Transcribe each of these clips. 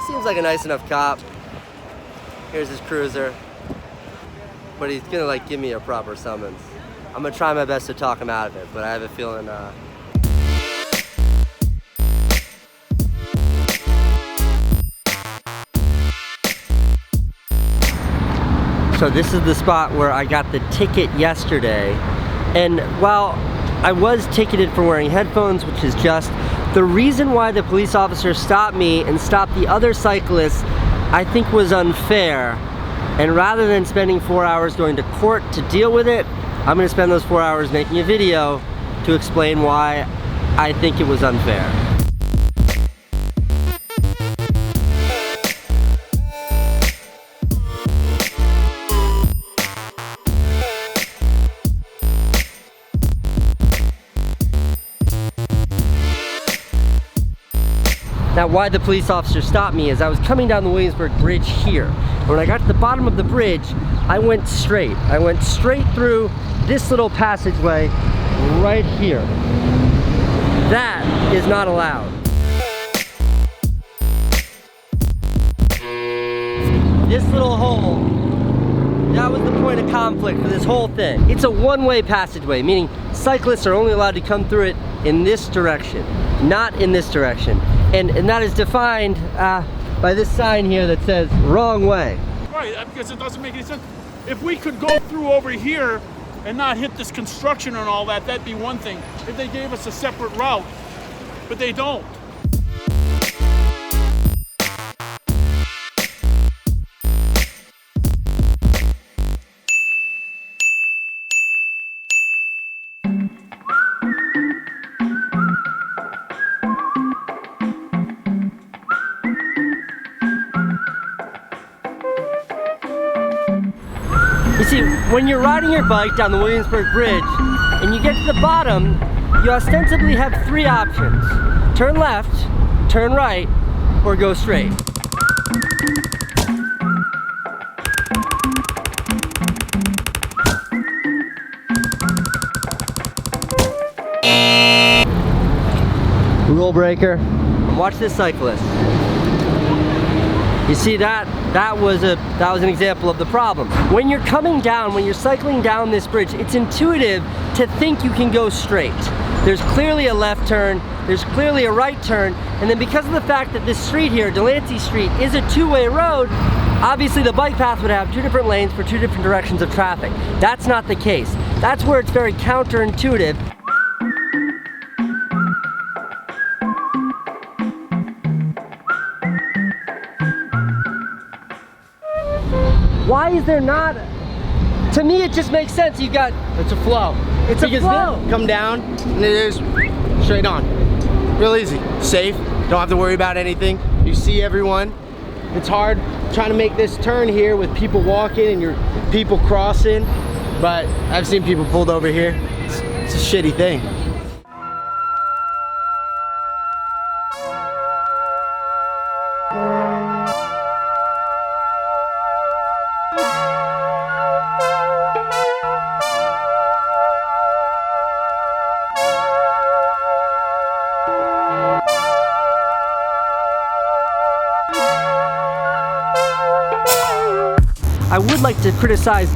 seems like a nice enough cop. Here's his cruiser. But he's gonna like give me a proper summons. I'm gonna try my best to talk him out of it, but I have a feeling So this is the spot where I got the ticket yesterday. And while I was ticketed for wearing headphones, which is just, the reason why the police officer stopped me and stopped the other cyclists, I think was unfair. And rather than spending 4 hours going to court to deal with it, I'm gonna spend those 4 hours making a video to explain why I think it was unfair. Now, why the police officer stopped me is I was coming down the Williamsburg Bridge here. When I got to the bottom of the bridge, I went straight. I went straight through this little passageway right here. That is not allowed. This little hole, that was the point of conflict for this whole thing. It's a one-way passageway, meaning cyclists are only allowed to come through it in this direction, not in this direction. And that is defined by this sign here that says wrong way. Right, because it doesn't make any sense. If we could go through over here and not hit this construction and all that, that'd be one thing. If they gave us a separate route, but they don't. You see, when you're riding your bike down the Williamsburg Bridge and you get to the bottom, you ostensibly have three options. Turn left, turn right, or go straight. Rule breaker. Watch this cyclist. You see that was an example of the problem. When you're coming down, when you're cycling down this bridge, it's intuitive to think you can go straight. There's clearly a left turn, there's clearly a right turn, and then because of the fact that this street here, Delancey Street, is a two-way road, obviously the bike path would have two different lanes for two different directions of traffic. That's not the case. That's where it's very counterintuitive. Why is there not? To me, it just makes sense. You've got, it's a flow. It's a flow. Come down, and it is straight on. Real easy, safe. Don't have to worry about anything. You see everyone. It's hard trying to make this turn here with people walking and your people crossing, but I've seen people pulled over here. It's a shitty thing. I would like to criticize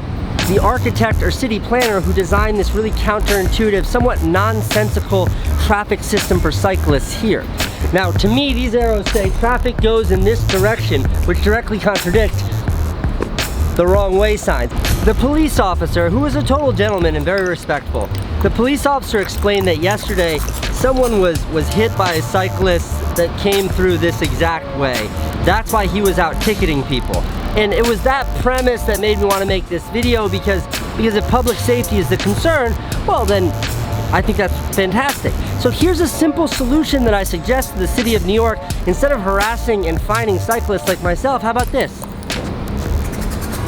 the architect or city planner who designed this really counterintuitive, somewhat nonsensical traffic system for cyclists here. Now, to me, these arrows say traffic goes in this direction, which directly contradicts the wrong way signs. The police officer, who was a total gentleman and very respectful, the police officer explained that yesterday someone was hit by a cyclist that came through this exact way. That's why he was out ticketing people. And it was that premise that made me want to make this video, because if public safety is the concern, well then I think that's fantastic. So here's a simple solution that I suggest to the city of New York. Instead of harassing and fining cyclists like myself, how about this?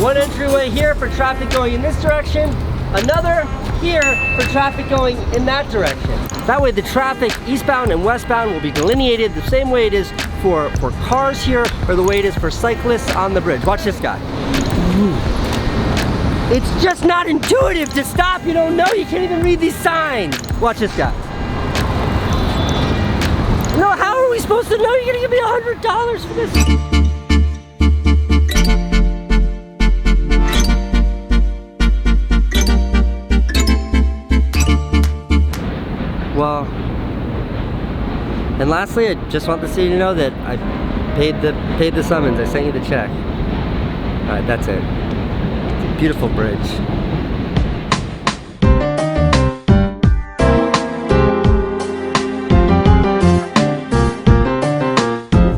One entryway here for traffic going in this direction, another here for traffic going in that direction. That way the traffic eastbound and westbound will be delineated the same way it is for cars here, or the way it is for cyclists on the bridge. Watch this guy. It's just not intuitive to stop. You don't know, you can't even read these signs. Watch this guy. No, how are we supposed to know you're gonna give me $100 for this? Well, and lastly, I just want the city to know that I paid the summons. I sent you the check. All right, that's it. It's a beautiful bridge.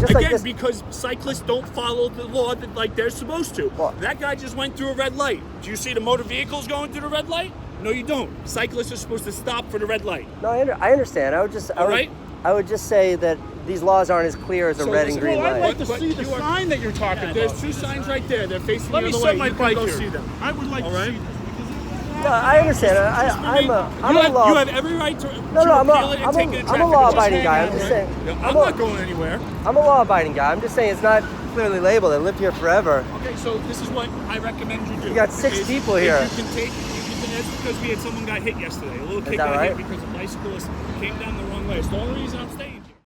Again, because cyclists don't follow the law that like they're supposed to. What? That guy just went through a red light. Do you see the motor vehicles going through the red light? No, you don't. Cyclists are supposed to stop for the red light. No, I understand. I would just say that these laws aren't as clear as a red and green Well, I'd light. like to see the sign that you're talking about. There's two signs right there. They're facing the other way. Let me set my bike here. See them. I would like to see them. No, I understand. I'm a law. You have every right to No, appeal it and take it in I'm a traffic. law-abiding guy. I'm just saying. I'm not going anywhere. I'm a law-abiding guy. I'm just saying it's not clearly labeled. I lived here forever. Okay, so this is what I recommend you do. You got 6 people here. That's because we had someone got hit yesterday. A little kid that got right? hit because a bicyclist came down the wrong way. It's the only reason I'm staying.